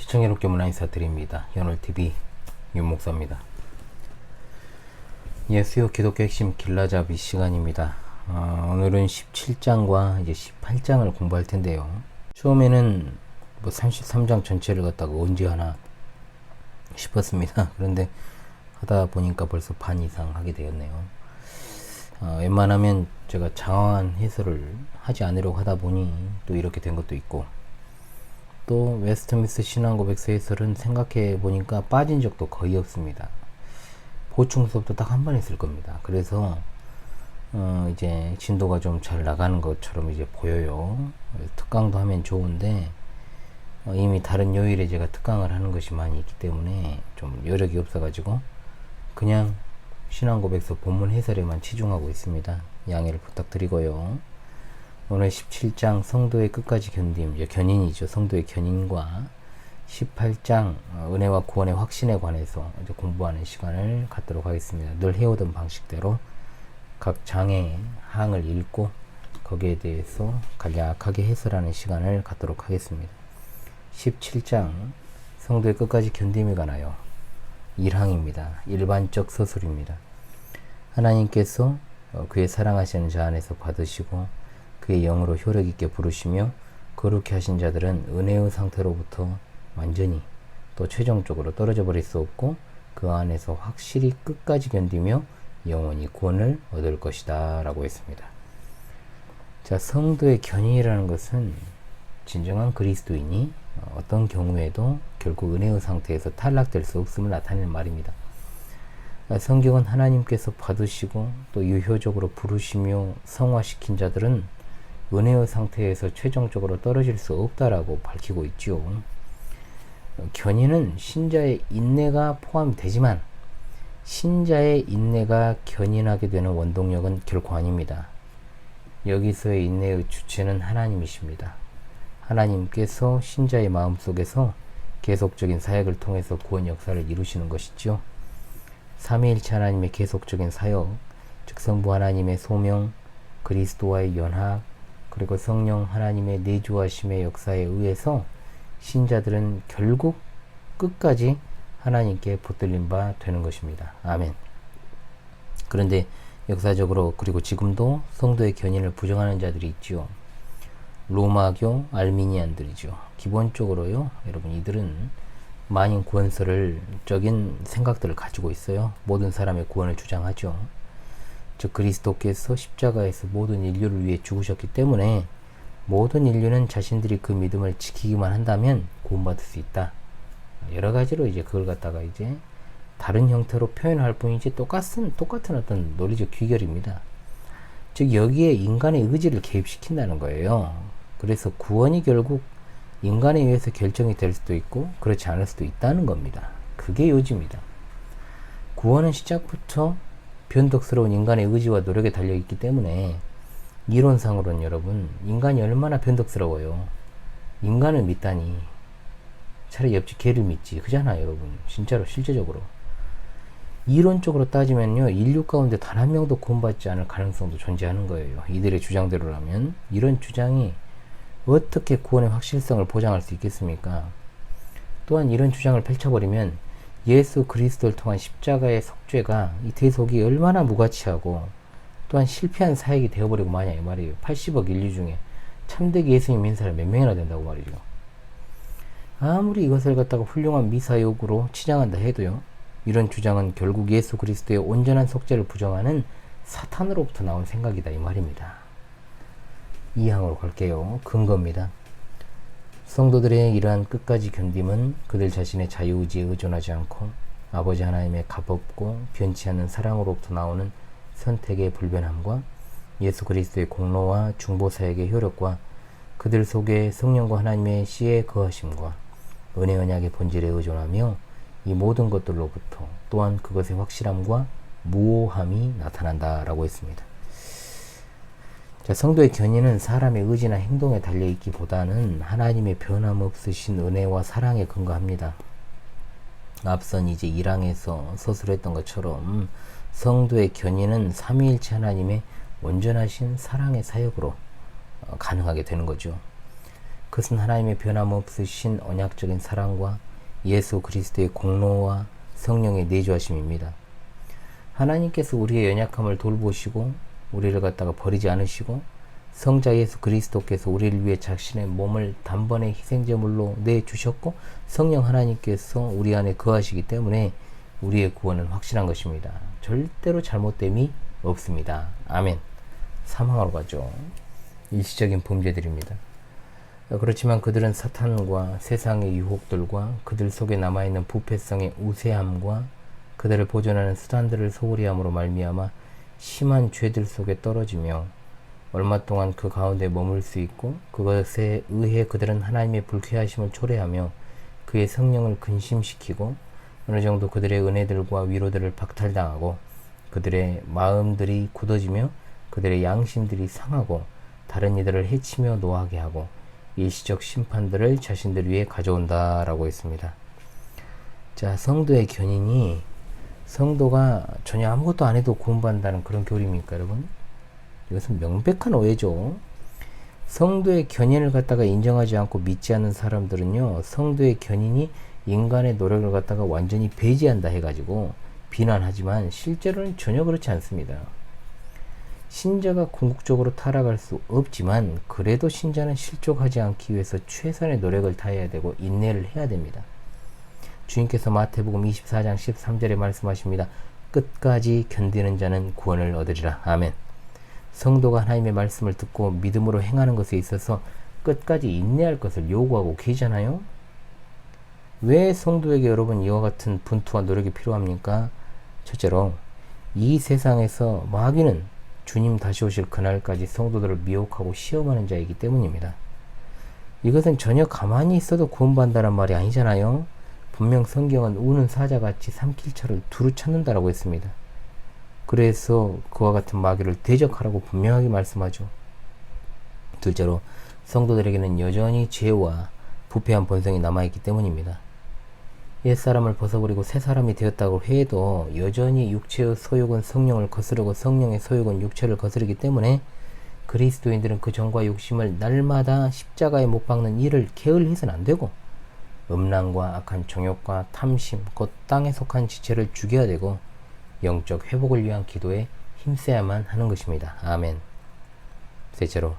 시청자 여러분께 문화 인사드립니다. 연월TV 윤목사입니다. 예수요 기독교 핵심 길라잡이 시간입니다. 오늘은 17장과 이제 18장을 공부할 텐데요. 처음에는 33장 전체를 갖다가 언제 하나 싶었습니다. 그런데 하다 보니까 벌써 반 이상 하게 되었네요. 웬만하면 제가 장황한 해설을 하지 않으려고 하다 보니 또 이렇게 된 것도 있고, 또 웨스트민스터 신앙고백서 해설은 생각해 보니까 빠진 적도 거의 없습니다. 보충 수업도 딱 한 번 했을 겁니다. 그래서 이제 진도가 좀 잘 나가는 것처럼 이제 보여요. 특강도 하면 좋은데 이미 다른 요일에 제가 특강을 하는 것이 많이 있기 때문에 좀 여력이 없어가지고 그냥 신앙고백서 본문 해설에만 치중하고 있습니다. 양해를 부탁드리고요. 오늘 17장 성도의 끝까지 견딤, 견인이죠. 성도의 견인과 18장 은혜와 구원의 확신에 관해서 이제 공부하는 시간을 갖도록 하겠습니다. 늘 해오던 방식대로 각 장의 항을 읽고 거기에 대해서 간략하게 해설하는 시간을 갖도록 하겠습니다. 17장 성도의 끝까지 견딤에 관하여 1항입니다. 일반적 서술입니다. 하나님께서 그의 사랑하시는 자 안에서 받으시고 그의 영으로 효력 있게 부르시며 거룩히 하신 자들은 은혜의 상태로부터 완전히 또 최종적으로 떨어져 버릴 수 없고 그 안에서 확실히 끝까지 견디며 영원히 구원을 얻을 것이다 라고 했습니다. 자, 성도의 견인이라는 것은 진정한 그리스도인이 어떤 경우에도 결국 은혜의 상태에서 탈락될 수 없음을 나타내는 말입니다. 성경은 하나님께서 받으시고 또 유효적으로 부르시며 성화시킨 자들은 은혜의 상태에서 최종적으로 떨어질 수 없다라고 밝히고 있죠. 견인은 신자의 인내가 포함이 되지만 신자의 인내가 견인하게 되는 원동력은 결코 아닙니다. 여기서의 인내의 주체는 하나님이십니다. 하나님께서 신자의 마음속에서 계속적인 사역을 통해서 구원 역사를 이루시는 것이죠. 삼위일체 하나님의 계속적인 사역, 즉 성부 하나님의 소명, 그리스도와의 연합, 그리고 성령 하나님의 내주하심의 역사에 의해서 신자들은 결국 끝까지 하나님께 붙들린 바 되는 것입니다. 아멘. 그런데 역사적으로 그리고 지금도 성도의 견인을 부정하는 자들이 있지요. 로마교 알미니안들이죠. 기본적으로요, 여러분, 이들은 만인 구원설적인 생각들을 가지고 있어요. 모든 사람의 구원을 주장하죠. 즉 그리스도께서 십자가에서 모든 인류를 위해 죽으셨기 때문에 모든 인류는 자신들이 그 믿음을 지키기만 한다면 구원받을 수 있다. 여러 가지로 이제 그걸 갖다가 이제 다른 형태로 표현할 뿐이지 똑같은 어떤 논리적 귀결입니다. 즉 여기에 인간의 의지를 개입시킨다는 거예요. 그래서 구원이 결국 인간에 의해서 결정이 될 수도 있고 그렇지 않을 수도 있다는 겁니다. 그게 요지입니다. 구원은 시작부터 변덕스러운 인간의 의지와 노력에 달려있기 때문에 이론상으로는 여러분, 인간이 얼마나 변덕스러워요. 인간을 믿다니 차라리 옆집 개를 믿지, 그잖아요 여러분. 진짜로 실제적으로 이론적으로 따지면요, 인류 가운데 단 한 명도 구원받지 않을 가능성도 존재하는 거예요. 이들의 주장대로라면. 이런 주장이 어떻게 구원의 확실성을 보장할 수 있겠습니까? 또한 이런 주장을 펼쳐버리면 예수 그리스도를 통한 십자가의 속죄가 이 대속이 얼마나 무가치하고 또한 실패한 사역이 되어버리고 마냐 이 말이에요. 80억 인류 중에 참되게 예수님 믿는 사람이 몇 명이나 된다고 말이죠. 아무리 이것을 갖다가 훌륭한 미사역으로 치장한다 해도요, 이런 주장은 결국 예수 그리스도의 온전한 속죄를 부정하는 사탄으로부터 나온 생각이다 이 말입니다. 이 항으로 갈게요. 근거입니다. 성도들의 이러한 끝까지 견딤은 그들 자신의 자유의지에 의존하지 않고 아버지 하나님의 값없고 변치 않는 사랑으로부터 나오는 선택의 불변함과 예수 그리스도의 공로와 중보사역의 효력과 그들 속에 성령과 하나님의 씨의 거하심과 은혜 언약의 본질에 의존하며 이 모든 것들로부터 또한 그것의 확실함과 무오함이 나타난다라고 했습니다. 자, 성도의 견인은 사람의 의지나 행동에 달려있기보다는 하나님의 변함없으신 은혜와 사랑에 근거합니다. 앞선 이제 1항에서 서술했던 것처럼 성도의 견인은 삼위일체 하나님의 온전하신 사랑의 사역으로 가능하게 되는 거죠. 그것은 하나님의 변함없으신 언약적인 사랑과 예수 그리스도의 공로와 성령의 내주하심입니다. 하나님께서 우리의 연약함을 돌보시고 우리를 갖다가 버리지 않으시고 성자 예수 그리스도께서 우리를 위해 자신의 몸을 단번에 희생제물로 내주셨고 성령 하나님께서 우리 안에 거하시기 때문에 우리의 구원은 확실한 것입니다. 절대로 잘못됨이 없습니다. 아멘. 사망하러 가죠. 일시적인 범죄들입니다. 그렇지만 그들은 사탄과 세상의 유혹들과 그들 속에 남아있는 부패성의 우세함과 그들을 보존하는 수단들을 소홀히 함으로 말미암아 심한 죄들 속에 떨어지며 얼마 동안 그 가운데 머물 수 있고 그것에 의해 그들은 하나님의 불쾌하심을 초래하며 그의 성령을 근심시키고 어느 정도 그들의 은혜들과 위로들을 박탈당하고 그들의 마음들이 굳어지며 그들의 양심들이 상하고 다른 이들을 해치며 노하게 하고 일시적 심판들을 자신들 위해 가져온다라고 했습니다. 자, 성도의 견인이 성도가 전혀 아무것도 안 해도 구원받는다는 그런 교리입니까, 여러분? 이것은 명백한 오해죠. 성도의 견인을 갖다가 인정하지 않고 믿지 않는 사람들은요, 성도의 견인이 인간의 노력을 갖다가 완전히 배제한다 해가지고 비난하지만 실제로는 전혀 그렇지 않습니다. 신자가 궁극적으로 타락할 수 없지만 그래도 신자는 실족하지 않기 위해서 최선의 노력을 다해야 되고 인내를 해야 됩니다. 주님께서 마태복음 24장 13절에 말씀하십니다. 끝까지 견디는 자는 구원을 얻으리라. 아멘. 성도가 하나님의 말씀을 듣고 믿음으로 행하는 것에 있어서 끝까지 인내할 것을 요구하고 계시잖아요. 왜 성도에게 여러분 이와 같은 분투와 노력이 필요합니까? 첫째로 이 세상에서 마귀는 주님 다시 오실 그날까지 성도들을 미혹하고 시험하는 자이기 때문입니다. 이것은 전혀 가만히 있어도 구원받는다는 말이 아니잖아요. 분명 성경은 우는 사자같이 삼킬차를 두루 찾는다라고 했습니다. 그래서 그와 같은 마귀를 대적하라고 분명하게 말씀하죠. 둘째로 성도들에게는 여전히 죄와 부패한 본성이 남아있기 때문입니다. 옛사람을 벗어버리고 새 사람이 되었다고 해도 여전히 육체의 소욕은 성령을 거스르고 성령의 소욕은 육체를 거스르기 때문에 그리스도인들은 그 정과 욕심을 날마다 십자가에 못 박는 일을 게을리해서는 안 되고 음란과 악한 정욕과 탐심 곧 땅에 속한 지체를 죽여야 되고 영적 회복을 위한 기도에 힘써야만 하는 것입니다. 아멘. 셋째로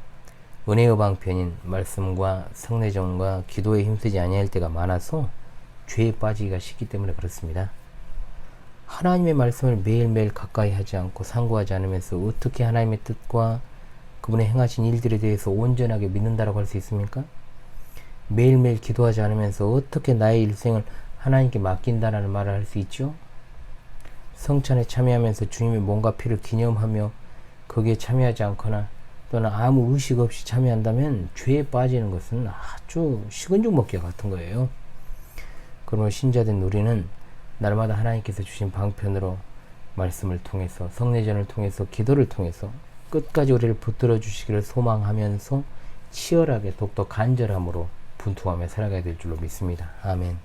은혜의 방편인 말씀과 성례전과 기도에 힘쓰지 아니할 때가 많아서 죄에 빠지기가 쉽기 때문에 그렇습니다. 하나님의 말씀을 매일매일 가까이 하지 않고 상고하지 않으면서 어떻게 하나님의 뜻과 그분의 행하신 일들에 대해서 온전하게 믿는다라고 할 수 있습니까? 매일매일 기도하지 않으면서 어떻게 나의 일생을 하나님께 맡긴다라는 말을 할 수 있죠? 성찬에 참여하면서 주님의 몸과 피를 기념하며 거기에 참여하지 않거나 또는 아무 의식 없이 참여한다면 죄에 빠지는 것은 아주 식은 죽 먹기와 같은 거예요. 그러면 신자된 우리는 날마다 하나님께서 주신 방편으로 말씀을 통해서 성례전을 통해서 기도를 통해서 끝까지 우리를 붙들어 주시기를 소망하면서 치열하게 더욱더 간절함으로 분투하며 살아가야 될 줄로 믿습니다. 아멘.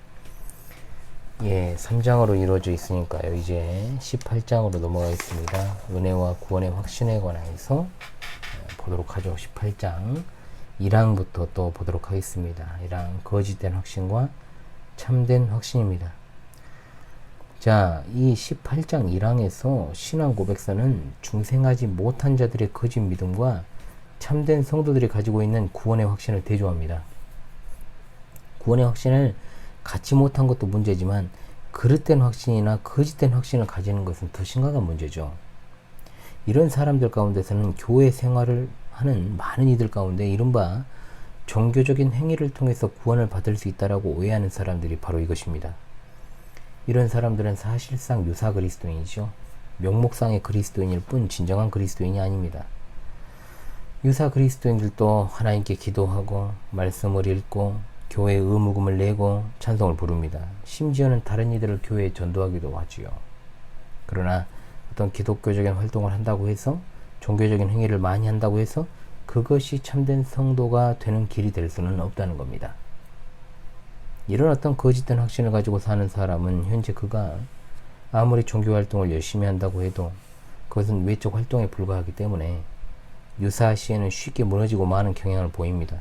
예, 3장으로 이루어져 있으니까요. 이제 18장으로 넘어가겠습니다. 은혜와 구원의 확신에 관해서 보도록 하죠. 18장 1항부터 또 보도록 하겠습니다. 1항 거짓된 확신과 참된 확신입니다. 자, 이 18장 1항에서 신앙 고백서는 중생하지 못한 자들의 거짓 믿음과 참된 성도들이 가지고 있는 구원의 확신을 대조합니다. 구원의 확신을 갖지 못한 것도 문제지만 그릇된 확신이나 거짓된 확신을 가지는 것은 더 심각한 문제죠. 이런 사람들 가운데서는 교회 생활을 하는 많은 이들 가운데 이른바 종교적인 행위를 통해서 구원을 받을 수 있다라고 오해하는 사람들이 바로 이것입니다. 이런 사람들은 사실상 유사 그리스도인이죠. 명목상의 그리스도인일 뿐 진정한 그리스도인이 아닙니다. 유사 그리스도인들도 하나님께 기도하고 말씀을 읽고 교회에 의무금을 내고 찬송을 부릅니다. 심지어는 다른 이들을 교회에 전도하기도 하지요. 그러나 어떤 기독교적인 활동을 한다고 해서 종교적인 행위를 많이 한다고 해서 그것이 참된 성도가 되는 길이 될 수는 없다는 겁니다. 이런 어떤 거짓된 확신을 가지고 사는 사람은 현재 그가 아무리 종교 활동을 열심히 한다고 해도 그것은 외적 활동에 불과하기 때문에 유사 시에는 쉽게 무너지고 마는 경향을 보입니다.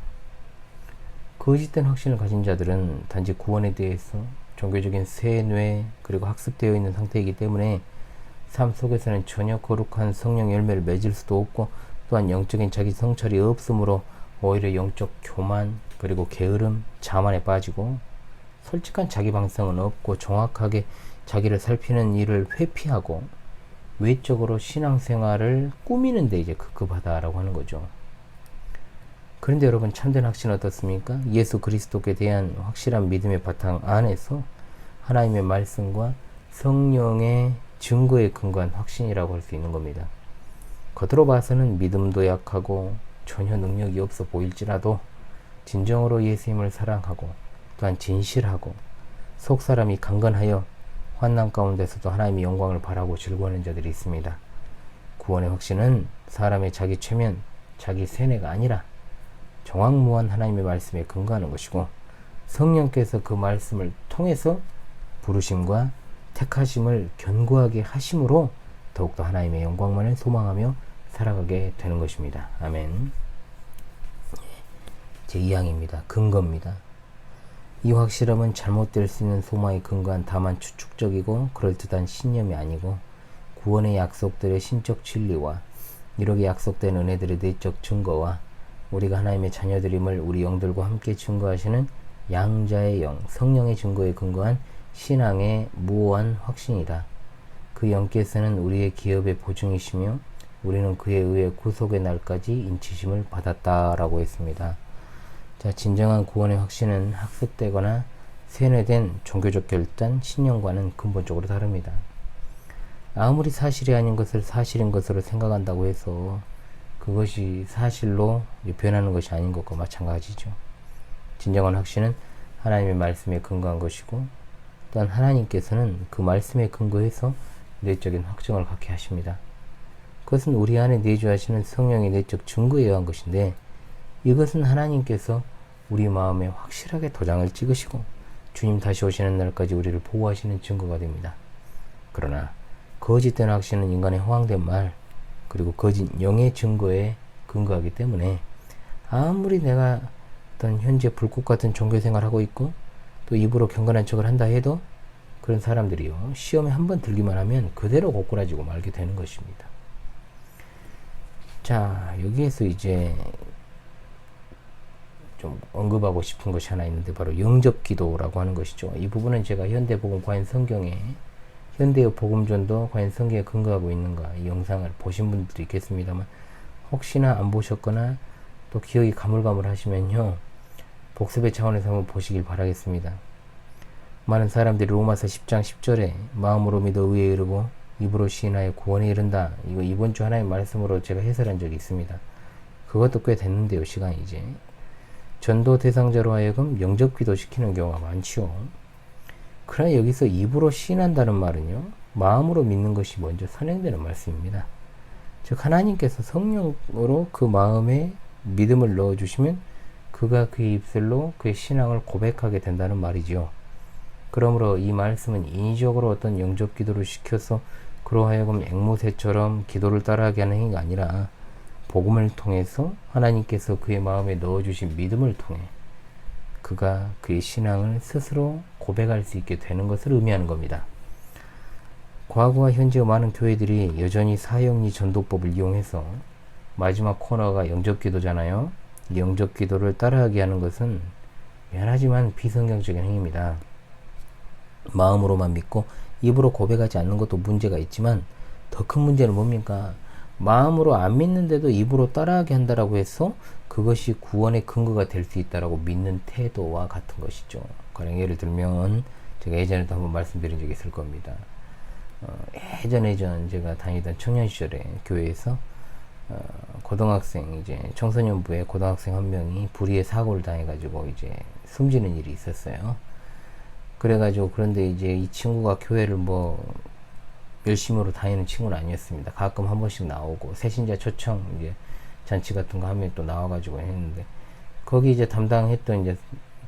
거짓된 확신을 가진 자들은 단지 구원에 대해서 종교적인 세뇌 그리고 학습되어 있는 상태이기 때문에 삶 속에서는 전혀 거룩한 성령 열매를 맺을 수도 없고, 또한 영적인 자기 성찰이 없으므로 오히려 영적 교만 그리고 게으름, 자만에 빠지고, 솔직한 자기 방성은 없고 정확하게 자기를 살피는 일을 회피하고 외적으로 신앙생활을 꾸미는 데 이제 급급하다라고 하는 거죠. 그런데 여러분, 참된 확신은 어떻습니까? 예수 그리스도께 대한 확실한 믿음의 바탕 안에서 하나님의 말씀과 성령의 증거에 근거한 확신이라고 할 수 있는 겁니다. 겉으로 봐서는 믿음도 약하고 전혀 능력이 없어 보일지라도 진정으로 예수님을 사랑하고 또한 진실하고 속사람이 강건하여 환난 가운데서도 하나님의 영광을 바라고 즐거워하는 자들이 있습니다. 구원의 확신은 사람의 자기 최면, 자기 세뇌가 아니라 정확무한 하나님의 말씀에 근거하는 것이고, 성령께서 그 말씀을 통해서 부르심과 택하심을 견고하게 하심으로 더욱더 하나님의 영광만을 소망하며 살아가게 되는 것입니다. 아멘. 제2항입니다. 근거입니다. 이 확실함은 잘못될 수 있는 소망에 근거한 다만 추측적이고 그럴듯한 신념이 아니고, 구원의 약속들의 신적 진리와 이렇게 약속된 은혜들의 내적 증거와 우리가 하나님의 자녀들임을 우리 영들과 함께 증거하시는 양자의 영, 성령의 증거에 근거한 신앙의 무오한 확신이다. 그 영께서는 우리의 기업의 보증이시며 우리는 그에 의해 구속의 날까지 인치심을 받았다라고 했습니다. 자, 진정한 구원의 확신은 학습되거나 세뇌된 종교적 결단, 신념과는 근본적으로 다릅니다. 아무리 사실이 아닌 것을 사실인 것으로 생각한다고 해서 그것이 사실로 변하는 것이 아닌 것과 마찬가지죠. 진정한 확신은 하나님의 말씀에 근거한 것이고, 또한 하나님께서는 그 말씀에 근거해서 내적인 확증을 갖게 하십니다. 그것은 우리 안에 내주하시는 성령의 내적 증거에 의한 것인데, 이것은 하나님께서 우리 마음에 확실하게 도장을 찍으시고 주님 다시 오시는 날까지 우리를 보호하시는 증거가 됩니다. 그러나 거짓된 확신은 인간의 허황된 말 그리고 거짓 영의 증거에 근거하기 때문에 아무리 내가 어떤 현재 불꽃 같은 종교생활을 하고 있고 또 입으로 경건한 척을 한다 해도 그런 사람들이요, 시험에 한번 들기만 하면 그대로 고꾸라지고 말게 되는 것입니다. 자, 여기에서 이제 좀 언급하고 싶은 것이 하나 있는데, 바로 영접기도라고 하는 것이죠. 이 부분은 제가 현대복음 과연 성경에, 현대의 복음전도 과연 성경에 근거하고 있는가, 이 영상을 보신 분들도 있겠습니다만 혹시나 안 보셨거나 또 기억이 가물가물 하시면요, 복습의 차원에서 한번 보시길 바라겠습니다. 많은 사람들이 로마서 10장 10절에 마음으로 믿어 의에 이르고 입으로 시인하여 구원에 이른다, 이거 이번 주 하나의 말씀으로 제가 해설한 적이 있습니다. 그것도 꽤 됐는데요, 시간이 이제. 전도 대상자로 하여금 영접기도 시키는 경우가 많지요. 그러나 여기서 입으로 시인한다는 말은요, 마음으로 믿는 것이 먼저 선행되는 말씀입니다. 즉 하나님께서 성령으로 그 마음에 믿음을 넣어주시면 그가 그의 입술로 그의 신앙을 고백하게 된다는 말이죠. 그러므로 이 말씀은 인위적으로 어떤 영접기도를 시켜서 그로 하여금 앵무새처럼 기도를 따라하게 하는 행위가 아니라, 복음을 통해서 하나님께서 그의 마음에 넣어주신 믿음을 통해 그가 그의 신앙을 스스로 고백할 수 있게 되는 것을 의미하는 겁니다. 과거와 현재의 많은 교회들이 여전히 사형리 전도법을 이용해서, 마지막 코너가 영접기도잖아요. 이 영접기도를 따라하게 하는 것은 미안하지만 비성경적인 행위입니다. 마음으로만 믿고 입으로 고백하지 않는 것도 문제가 있지만, 더 큰 문제는 뭡니까? 마음으로 안 믿는데도 입으로 따라하게 한다라고 해서 그것이 구원의 근거가 될 수 있다라고 믿는 태도와 같은 것이죠. 가령 예를 들면 제가 예전에도 한번 말씀드린 적이 있을 겁니다. 예전 제가 다니던 청년 시절에 교회에서 고등학생, 이제 청소년부의 고등학생 한 명이 불의의 사고를 당해가지고 이제 숨지는 일이 있었어요. 그래가지고, 그런데 이제 이 친구가 교회를 열심으로 다니는 친구는 아니었습니다. 가끔 한 번씩 나오고 새신자 초청 이제 잔치 같은 거 하면 또 나와가지고 했는데, 거기 이제 담당했던 이제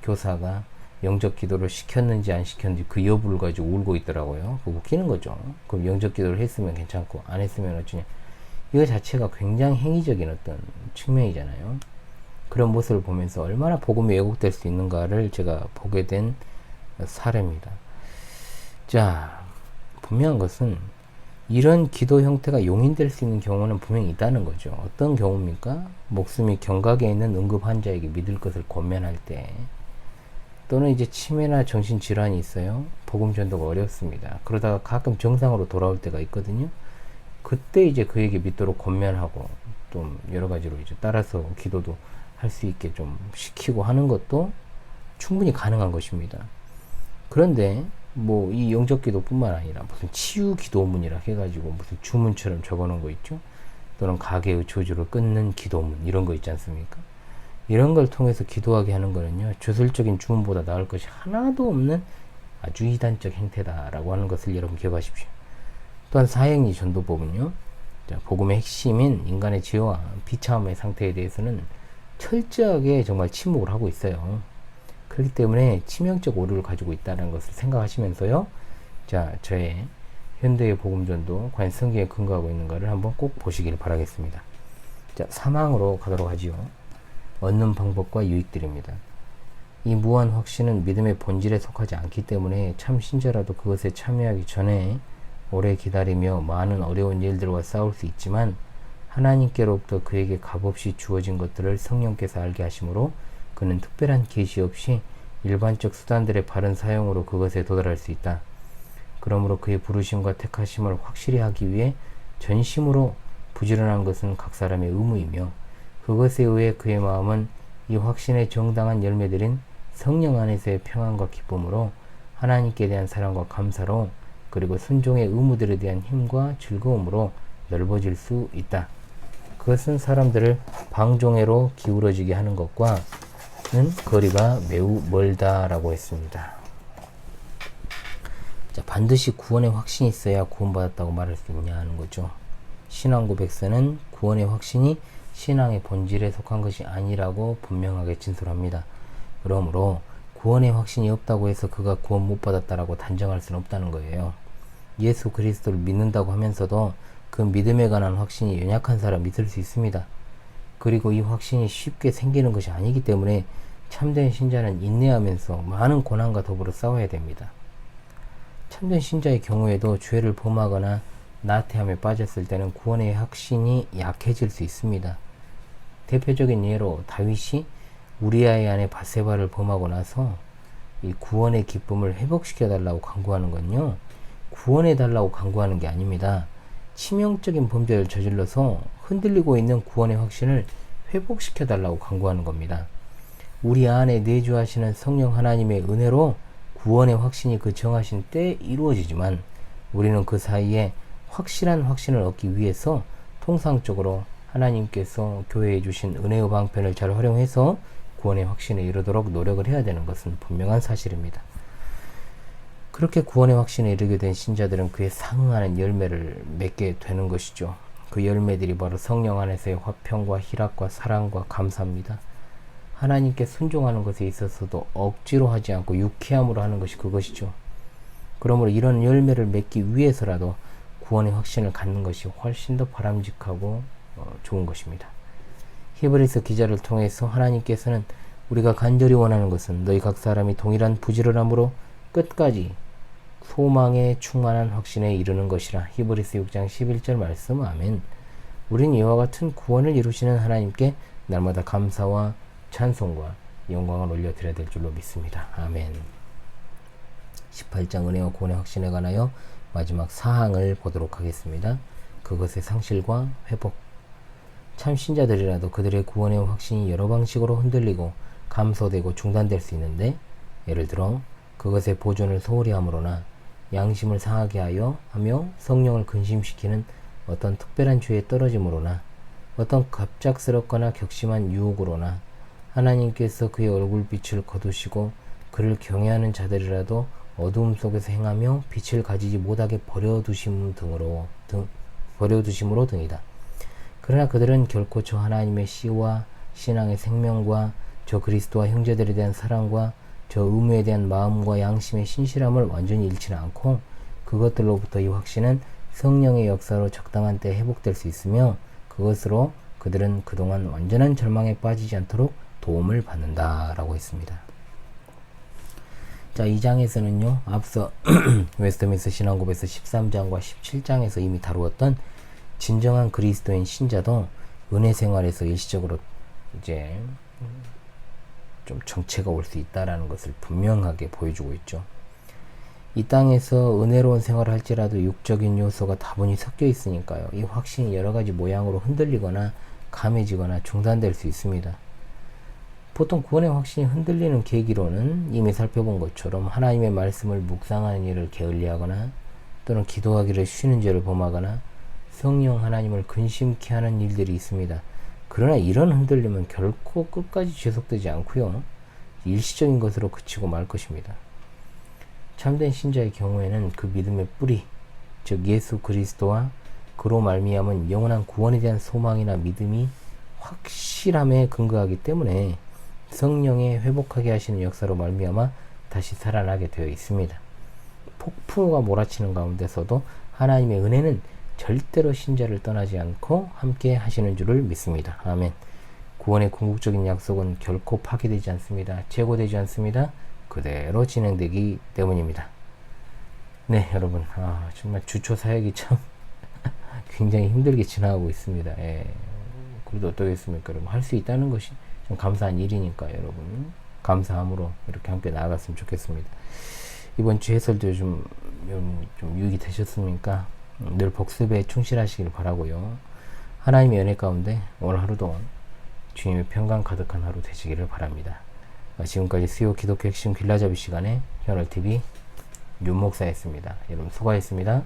교사가 영접 기도를 시켰는지 안 시켰는지 그 여부를 가지고 울고 있더라고요. 그거 웃기는 거죠. 그럼 영접 기도를 했으면 괜찮고 안 했으면 어쩌냐. 이거 자체가 굉장히 행위적인 어떤 측면이잖아요. 그런 모습을 보면서 얼마나 복음이 왜곡될 수 있는가를 제가 보게 된 사례입니다. 자, 분명한 것은 이런 기도 형태가 용인될 수 있는 경우는 분명히 있다는 거죠. 어떤 경우입니까? 목숨이 경각에 있는 응급 환자에게 믿을 것을 권면할 때, 또는 이제 치매나 정신질환이 있어요. 복음 전도가 어렵습니다. 그러다가 가끔 정상으로 돌아올 때가 있거든요. 그때 이제 그에게 믿도록 권면하고 좀 여러 가지로 이제 따라서 기도도 할 수 있게 좀 시키고 하는 것도 충분히 가능한 것입니다. 그런데 뭐 이 영적 기도뿐만 아니라 무슨 치유 기도문이라 해가지고 무슨 주문처럼 적어놓은 거 있죠. 또는 가게의 저주를 끊는 기도문 이런 거 있지 않습니까? 이런 걸 통해서 기도하게 하는 거는요, 주술적인 주문보다 나을 것이 하나도 없는 아주 이단적 행태다라고 하는 것을 여러분 기억하십시오. 또한 사행리 전도법은요, 복음의 핵심인 인간의 죄와 비참함의 상태에 대해서는 철저하게 정말 침묵을 하고 있어요. 그렇기 때문에 치명적 오류를 가지고 있다는 것을 생각하시면서요, 자, 저의 현대의 복음전도 과연 성경에 근거하고 있는가를 한번 꼭 보시길 바라겠습니다. 자, 3항으로 가도록 하지요. 얻는 방법과 유익들입니다. 이 무한 확신은 믿음의 본질에 속하지 않기 때문에 참 신자라도 그것에 참여하기 전에 오래 기다리며 많은 어려운 일들과 싸울 수 있지만, 하나님께로부터 그에게 값없이 주어진 것들을 성령께서 알게 하심으로 그는 특별한 계시 없이 일반적 수단들의 바른 사용으로 그것에 도달할 수 있다. 그러므로 그의 부르심과 택하심을 확실히 하기 위해 전심으로 부지런한 것은 각 사람의 의무이며, 그것에 의해 그의 마음은 이 확신의 정당한 열매들인 성령 안에서의 평안과 기쁨으로 하나님께 대한 사랑과 감사로, 그리고 순종의 의무들에 대한 힘과 즐거움으로 넓어질 수 있다. 그것은 사람들을 방종애로 기울어지게 하는 것과는 거리가 매우 멀다라고 했습니다. 자, 반드시 구원의 확신이 있어야 구원받았다고 말할 수 있냐 하는 거죠. 신앙 고백서는 구원의 확신이 신앙의 본질에 속한 것이 아니라고 분명하게 진술합니다. 그러므로 구원의 확신이 없다고 해서 그가 구원 못 받았다라고 단정할 수는 없다는 거예요. 예수 그리스도를 믿는다고 하면서도 그 믿음에 관한 확신이 연약한 사람 있을 수 있습니다. 그리고 이 확신이 쉽게 생기는 것이 아니기 때문에 참된 신자는 인내하면서 많은 고난과 더불어 싸워야 됩니다. 참된 신자의 경우에도 죄를 범하거나 나태함에 빠졌을 때는 구원의 확신이 약해질 수 있습니다. 대표적인 예로 다윗이 우리아의 아내 밧세바를 범하고 나서 이 구원의 기쁨을 회복시켜 달라고 간구하는 건요, 구원해 달라고 간구하는 게 아닙니다. 치명적인 범죄를 저질러서 흔들리고 있는 구원의 확신을 회복시켜 달라고 간구하는 겁니다. 우리 안에 내주하시는 성령 하나님의 은혜로 구원의 확신이 그 정하신 때에 이루어지지만, 우리는 그 사이에 확실한 확신을 얻기 위해서 통상적으로 하나님께서 교회에 주신 은혜의 방편을 잘 활용해서 구원의 확신에 이르도록 노력을 해야 되는 것은 분명한 사실입니다. 그렇게 구원의 확신에 이르게 된 신자들은 그에 상응하는 열매를 맺게 되는 것이죠. 그 열매들이 바로 성령 안에서의 화평과 희락과 사랑과 감사입니다. 하나님께 순종하는 것에 있어서도 억지로 하지 않고 유쾌함으로 하는 것이 그것이죠. 그러므로 이런 열매를 맺기 위해서라도 구원의 확신을 갖는 것이 훨씬 더 바람직하고 좋은 것입니다. 히브리서 기자를 통해서 하나님께서는 우리가 간절히 원하는 것은 너희 각 사람이 동일한 부지런함으로 끝까지 소망에 충만한 확신에 이르는 것이라. 히브리서 6장 11절 말씀. 아멘. 우린 이와 같은 구원을 이루시는 하나님께 날마다 감사와 찬송과 영광을 올려드려야 될 줄로 믿습니다. 아멘. 18장 은혜와 구원의 확신에 관하여 마지막 사항을 보도록 하겠습니다. 그것의 상실과 회복. 참 신자들이라도 그들의 구원의 확신이 여러 방식으로 흔들리고 감소되고 중단될 수 있는데, 예를 들어 그것의 보존을 소홀히 함으로나 양심을 상하게 하며 성령을 근심시키는 어떤 특별한 죄에 떨어짐으로나 어떤 갑작스럽거나 격심한 유혹으로나 하나님께서 그의 얼굴빛을 거두시고 그를 경외하는 자들이라도 어두움 속에서 행하며 빛을 가지지 못하게 버려두심으로 등이다. 그러나 그들은 결코 저 하나님의 씨와 신앙의 생명과 저 그리스도와 형제들에 대한 사랑과 저 의무에 대한 마음과 양심의 신실함을 완전히 잃지는 않고, 그것들로부터 이 확신은 성령의 역사로 적당한 때에 회복될 수 있으며, 그것으로 그들은 그동안 완전한 절망에 빠지지 않도록 도움을 받는다 라고 했습니다. 자, 이 장에서는요, 앞서 웨스트민스터 신앙고백에서 13장과 17장에서 이미 다루었던 진정한 그리스도인 신자도 은혜 생활에서 일시적으로 이제 좀 정체가 올 수 있다라는 것을 분명하게 보여주고 있죠. 이 땅에서 은혜로운 생활을 할지라도 육적인 요소가 다분히 섞여 있으니까요. 이 확신이 여러 가지 모양으로 흔들리거나 감해지거나 중단될 수 있습니다. 보통 구원의 확신이 흔들리는 계기로는 이미 살펴본 것처럼 하나님의 말씀을 묵상하는 일을 게을리하거나 또는 기도하기를 쉬는 죄를 범하거나 성령 하나님을 근심케 하는 일들이 있습니다. 그러나 이런 흔들림은 결코 끝까지 지속되지 않고요. 일시적인 것으로 그치고 말 것입니다. 참된 신자의 경우에는 그 믿음의 뿌리, 즉 예수 그리스도와 그로 말미암은 영원한 구원에 대한 소망이나 믿음이 확실함에 근거하기 때문에 성령의 회복하게 하시는 역사로 말미암아 다시 살아나게 되어 있습니다. 폭풍우가 몰아치는 가운데서도 하나님의 은혜는 절대로 신자를 떠나지 않고 함께 하시는 줄을 믿습니다. 아멘. 구원의 궁극적인 약속은 결코 파괴되지 않습니다. 재고되지 않습니다. 그대로 진행되기 때문입니다. 네, 여러분, 정말 주초 사역이 참 굉장히 힘들게 지나가고 있습니다. 예. 그래도 어떠겠습니까? 여러분, 할 수 있다는 것이 좀 감사한 일이니까 여러분 감사함으로 이렇게 함께 나아갔으면 좋겠습니다. 이번 주 해설도 좀 유익이 되셨습니까? 늘 복습에 충실하시길 바라고요. 하나님의 은혜 가운데 오늘 하루도 주님의 평강 가득한 하루 되시기를 바랍니다. 지금까지 수요 기독교 핵심 길라잡이 시간에 현월TV 윤목사였습니다. 여러분 수고하셨습니다.